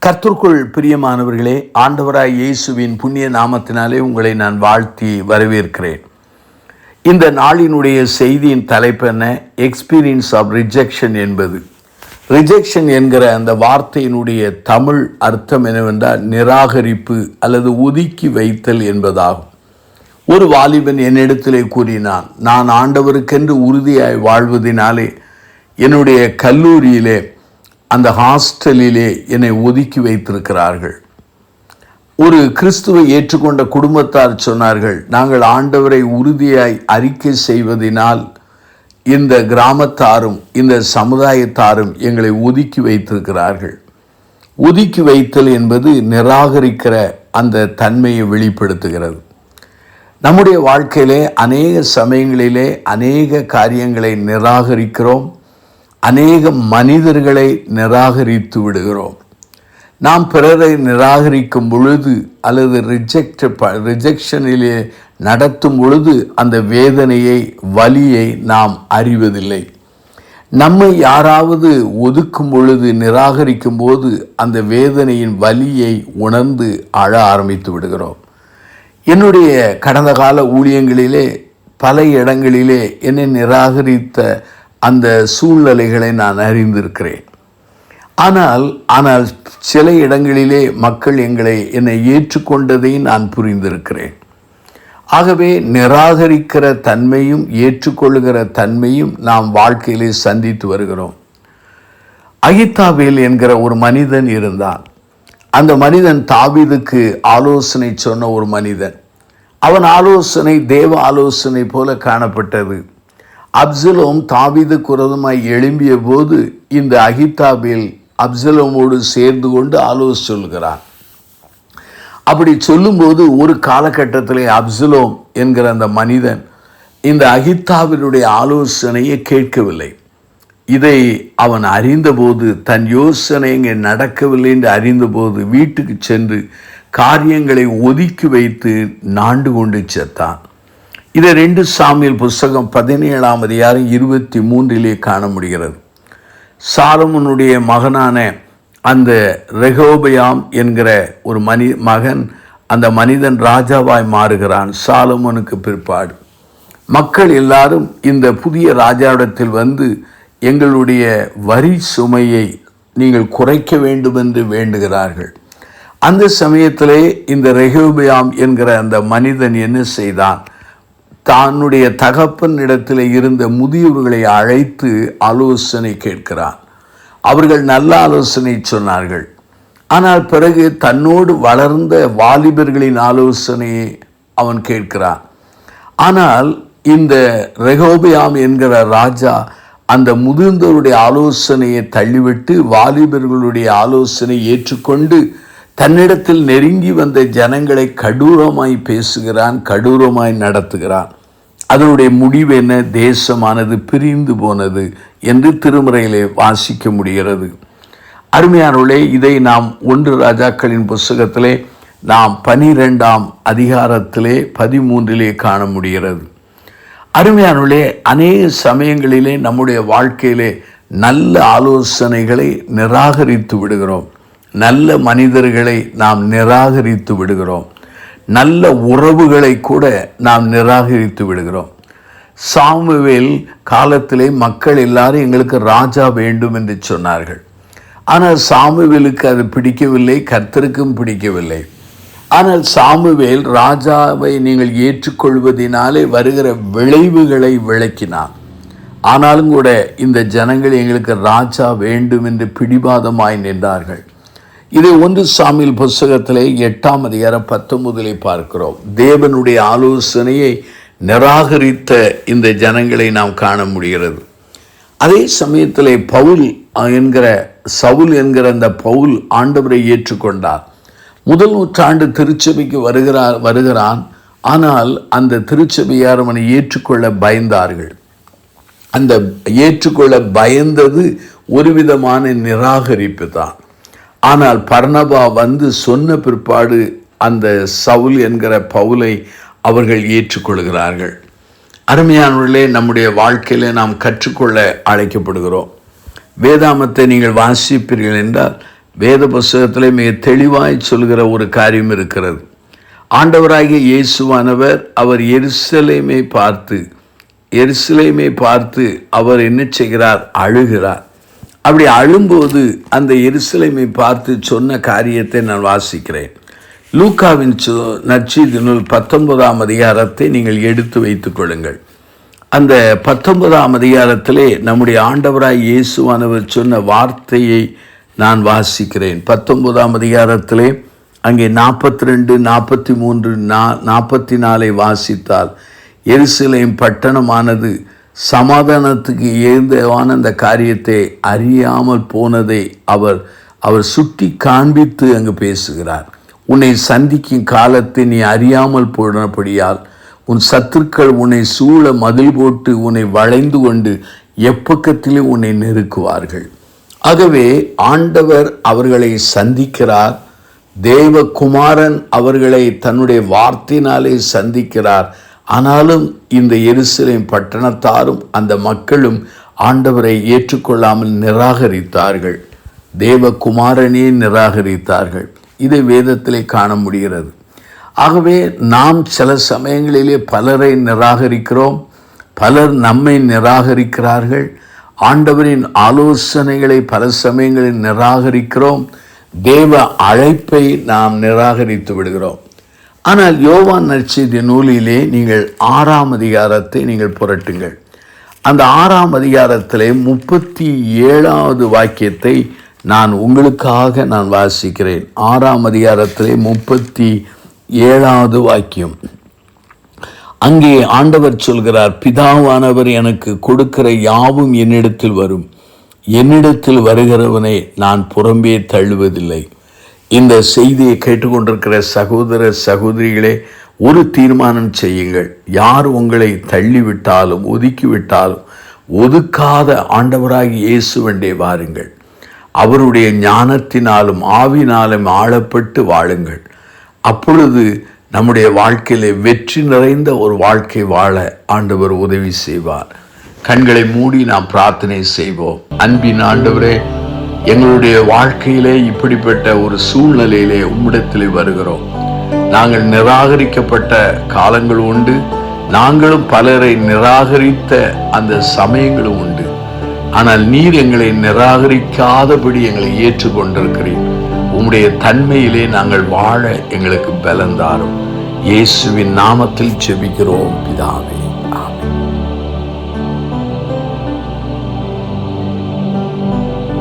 கர்த்தருக்குள் பிரியமானவர்களே, ஆண்டவராய் இயேசுவின் புண்ணிய நாமத்தினாலே உங்களை நான் வாழ்த்தி வரவேற்கிறேன். இந்த நாளினுடைய செய்தியின் தலைப்பு என்ன? எக்ஸ்பீரியன்ஸ் ஆஃப் ரிஜெக்ஷன் என்பது. ரிஜெக்ஷன் என்கிற அந்த வார்த்தையினுடைய தமிழ் அர்த்தம் என்னவென்றால் நிராகரிப்பு அல்லது ஒதுக்கி வைத்தல் என்பதாகும். ஒரு வாலிபன் என்னிடத்திலே கூறினான், நான் ஆண்டவருக்கென்று உறுதியாய் வாழ்வதினாலே என்னுடைய கல்லூரியிலே அந்த ஹாஸ்டலிலே என்னை ஒதுக்கி வைத்திருக்கிறார்கள். ஒரு கிறிஸ்துவை ஏற்றுக்கொண்ட குடும்பத்தார் சொன்னார்கள், நாங்கள் ஆண்டவரை உறுதியாய் அறிக்கை செய்வதனால் இந்த கிராமத்தாரும் இந்த சமுதாயத்தாரும் எங்களை ஒதுக்கி வைத்திருக்கிறார்கள். ஒதுக்கி வைத்தல் என்பது நிராகரிக்கிற அந்த தன்மையை வெளிப்படுத்துகிறது. நம்முடைய வாழ்க்கையிலே அநேக சமயங்களிலே அநேக காரியங்களை நிராகரிக்கிறோம். அநேக மனிதர்களை நிராகரித்து விடுகிறோம். நாம் பிறரை நிராகரிக்கும் பொழுது அல்லது ரிஜெக்ஷனிலே நடத்தும் பொழுது அந்த வேதனையை, வலியை நாம் அறிவதில்லை. நம்மை யாராவது ஒதுக்கும் பொழுது, நிராகரிக்கும் போது அந்த வேதனையின் வலியை உணர்ந்து அழ ஆரம்பித்து விடுகிறோம். என்னுடைய கடந்த கால ஊழியங்களிலே பல இடங்களிலே என்னை நிராகரித்த அந்த சூழ்நிலைகளை நான் அறிந்திருக்கிறேன். ஆனால் சில இடங்களிலே மக்கள் என்னை ஏற்றுக்கொண்டதை நான் புரிந்திருக்கிறேன். ஆகவே நிராகரிக்கிற தன்மையும் ஏற்றுக்கொள்கிற தன்மையும் நாம் வாழ்க்கையிலே சந்தித்து வருகிறோம். அகித்தாவேல் என்கிற ஒரு மனிதன் இருந்தான். அந்த மனிதன் தாவீதுக்கு ஆலோசனை சொன்ன ஒரு மனிதன். அவன் ஆலோசனை தேவ ஆலோசனை போல காணப்பட்டது. அப்சலோம் தாவீதுக்கு விரோதமாய் எழும்பிய போது இந்த அகித்தாவேல் அப்சலோமோடு சேர்ந்து கொண்டு ஆலோசனை சொல்கிறான். அப்படி சொல்லும்போது ஒரு காலகட்டத்திலே அப்சலோம் என்கிற அந்த மனிதன் இந்த அகித்தாவினுடைய ஆலோசனையை கேட்கவில்லை. இதை அவன் அறிந்தபோது, தன் யோசனை இங்கே நடக்கவில்லை என்று அறிந்தபோது வீட்டுக்கு சென்று காரியங்களை ஒதுக்கி வைத்து நாண்டு கொண்டு செத்தான். இதை 2 சாமுவேல் புஸ்தகம் 17ஆம் அதிகாரம் 23 காண முடிகிறது. சாலமோனுடைய மகனான அந்த ரெகோபயாம் என்கிற ஒரு மகன், அந்த மனிதன் ராஜாவாய் மாறுகிறான். சாலமோனுக்கு பிற்பாடு மக்கள் எல்லாரும் இந்த புதிய ராஜாவிடத்தில் வந்து எங்களுடைய வரி சுமையை நீங்கள் குறைக்க வேண்டும் என்று வேண்டுகிறார்கள். அந்த சமயத்திலே இந்த ரெகோபயாம் என்கிற அந்த மனிதன் என்ன செய்தான்? தன்னுடைய தகப்பன் இடத்தில் இருந்த முதியவர்களை அழைத்து ஆலோசனை கேட்கிறான். அவர்கள் நல்ல ஆலோசனை சொன்னார்கள். ஆனால் பிறகு தன்னோடு வளர்ந்த வாலிபர்களின் ஆலோசனையை அவன் கேட்கிறான். ஆனால் இந்த ரெகோபயாம் என்கிற ராஜா அந்த முதிர்ந்தவருடைய ஆலோசனையை தள்ளிவிட்டு வாலிபர்களுடைய ஆலோசனை ஏற்றுக்கொண்டு தன்னிடத்தில் நெருங்கி வந்த ஜனங்களை கடூரமாய் பேசுகிறான், கடூரமாய் நடத்துகிறான். அதனுடைய முடிவு என்ன? தேசமானது பிரிந்து போனது என்று திருமறையிலே வாசிக்க முடிகிறது. அருமையானவர்களே, இதை நாம் 1 ராஜாக்களின் புஸ்தகத்திலே நாம் 12ஆம் அதிகாரத்திலே 13 காண முடிகிறது. அருமையானவர்களே, அநேக சமயங்களிலே நம்முடைய வாழ்க்கையிலே நல்ல ஆலோசனைகளை நிராகரித்து விடுகிறோம். நல்ல மனிதர்களை நாம் நிராகரித்து விடுகிறோம். நல்ல உறவுகளை கூட நாம் நிராகரித்து விடுகிறோம். சாமுவேல் காலத்திலே மக்கள் எல்லாரும் எங்களுக்கு ராஜா வேண்டும் என்று சொன்னார்கள். ஆனால் சாமுவேலுக்கு அது பிடிக்கவில்லை, கர்த்தருக்கும் பிடிக்கவில்லை. ஆனால் சாமுவேல் ராஜாவை நீங்கள் ஏற்றுக்கொள்வதினாலே வருகிற விளைவுகளை விளக்கினான். ஆனாலும் கூட இந்த ஜனங்கள் எங்களுக்கு ராஜா வேண்டும் என்று பிடிவாதமாய் நின்றார்கள். இதை 1 சாமுவேல் புஸ்தகத்திலே 8ஆம் அதிகாரம் 19 பார்க்கிறோம். தேவனுடைய ஆலோசனையை நிராகரித்த இந்த ஜனங்களை நாம் காண முடிகிறது. அதே சமயத்திலே சவுல் என்கிற அந்த பவுல் ஆண்டவரை ஏற்றுக்கொண்டார். 1 நூற்றாண்டு திருச்சபைக்கு வருகிறான். ஆனால் அந்த திருச்சபையார் அவனை ஏற்றுக்கொள்ள பயந்தார்கள். அந்த ஏற்றுக்கொள்ள பயந்தது ஒரு விதமான நிராகரிப்பு தான். ஆனால் பர்னபா வந்து சொன்ன பிற்பாடு அந்த சவுல் என்கிற பவுலை அவர்கள் ஏற்றுக்கொள்கிறார்கள். அருமையானவர்களே, நம்முடைய வாழ்க்கையில் நாம் கற்றுக்கொள்ள அழைக்கப்படுகிறோம். வேதாமத்தை நீங்கள் வாசிப்பீர்கள் என்றால் வேத புஸ்தகத்திலே மிக தெளிவாய் சொல்கிற ஒரு காரியம் இருக்கிறது. ஆண்டவராகிய இயேசுவானவர் அவர் எருசலேமை பார்த்து அவர் என்ன செய்கிறார்? அழுகிறார். அப்படி அழும்போது அந்த எருசலேமை பார்த்து சொன்ன காரியத்தை நான் வாசிக்கிறேன். லூக்காவின் நற்செய்தி நூல் 19ஆம் அதிகாரத்தை நீங்கள் எடுத்து வைத்துக் கொள்ளுங்கள். அந்த 19ஆம் அதிகாரத்திலே நம்முடைய ஆண்டவராய் இயேசுவானவர் சொன்ன வார்த்தையை நான் வாசிக்கிறேன். 19ஆம் அதிகாரத்திலே அங்கே 42, 43, 44 வாசித்தால், எருசலேம் பட்டணமானது சமாதானத்துக்கு ஏந்தவான அந்த காரியத்தை அறியாமல் போனதை அவர் சுட்டி காண்பித்து அங்கு பேசுகிறார். உன்னை சந்திக்கும் காலத்தை நீ அறியாமல் போனபடியால் உன் சத்துருக்கள் உன்னை சூழ மதில் போட்டு உன்னை வளைந்து கொண்டு எப்பக்கத்திலே உன்னை நெருக்குவார்கள். ஆகவே ஆண்டவர் அவர்களை சந்திக்கிறார். தேவகுமாரன் அவர்களை தன்னுடைய வார்த்தையினாலே சந்திக்கிறார். ஆனாலும் இந்த எருசலேம் பட்டணத்தாரும் அந்த மக்களும் ஆண்டவரை ஏற்றுக்கொள்ளாமல் நிராகரித்தார்கள். தேவகுமாரனே நிராகரித்தார்கள். இதை வேதத்திலே காண முடிகிறது. ஆகவே நாம் சில சமயங்களிலே பலரை நிராகரிக்கிறோம், பலர் நம்மை நிராகரிக்கிறார்கள். ஆண்டவரின் ஆலோசனைகளை பல சமயங்களில் நிராகரிக்கிறோம். தேவ அழைப்பை நாம் நிராகரித்து விடுகிறோம். ஆனால் யோவான் நற்செய்தி நூலிலே நீங்கள் 6ஆம் அதிகாரத்தை நீங்கள் புரட்டுங்கள். அந்த 6ஆம் அதிகாரத்திலே 37வது வாக்கியத்தை நான் உங்களுக்காக நான் வாசிக்கிறேன். 6ஆம் அதிகாரத்திலே 37வது வாக்கியம். அங்கே ஆண்டவர் சொல்கிறார், பிதாவானவர் எனக்கு கொடுக்கிற யாவும் என்னிடத்தில் வரும், என்னிடத்தில் வருகிறவனை நான் புறம்பே தள்ளுவதில்லை. இந்த செய்தியை கேட்டுக்கொண்டிருக்கிற சகோதர சகோதரிகளே, ஒரு தீர்மானம் செய்யுங்கள். யார் உங்களை தள்ளிவிட்டாலும் ஒதுக்கிவிட்டாலும் ஒதுக்காத ஆண்டவராகி இயேசுவண்டே வாருங்கள். அவருடைய ஞானத்தினாலும் ஆவினாலும் ஆளப்பட்டு வாழுங்கள். அப்பொழுது நம்முடைய வாழ்க்கையிலே வெற்றி நிறைந்த ஒரு வாழ்க்கை வாழ ஆண்டவர் உதவி செய்வார். கண்களை மூடி நாம் பிரார்த்தனை செய்வோம். அன்பின் ஆண்டவரே, எங்களுடைய வாழ்க்கையிலே இப்படிப்பட்ட ஒரு சூழ்நிலையிலே உம்மிடத்திலே வருகிறோம். நாங்கள் நிராகரிக்கப்பட்ட காலங்கள் உண்டு. நாங்களும் பலரை நிராகரித்த அந்த சமயங்களும் உண்டு. ஆனால் நீர் எங்களை நிராகரிக்காதபடி எங்களை ஏற்றுக்கொண்டிருக்கிறீர். உம்முடைய தன்மையிலே நாங்கள் வாழ எங்களுக்கு பலன் தாரும். இயேசுவின் நாமத்தில் ஜெபிக்கிறோம் பிதாவே, ஆமென்.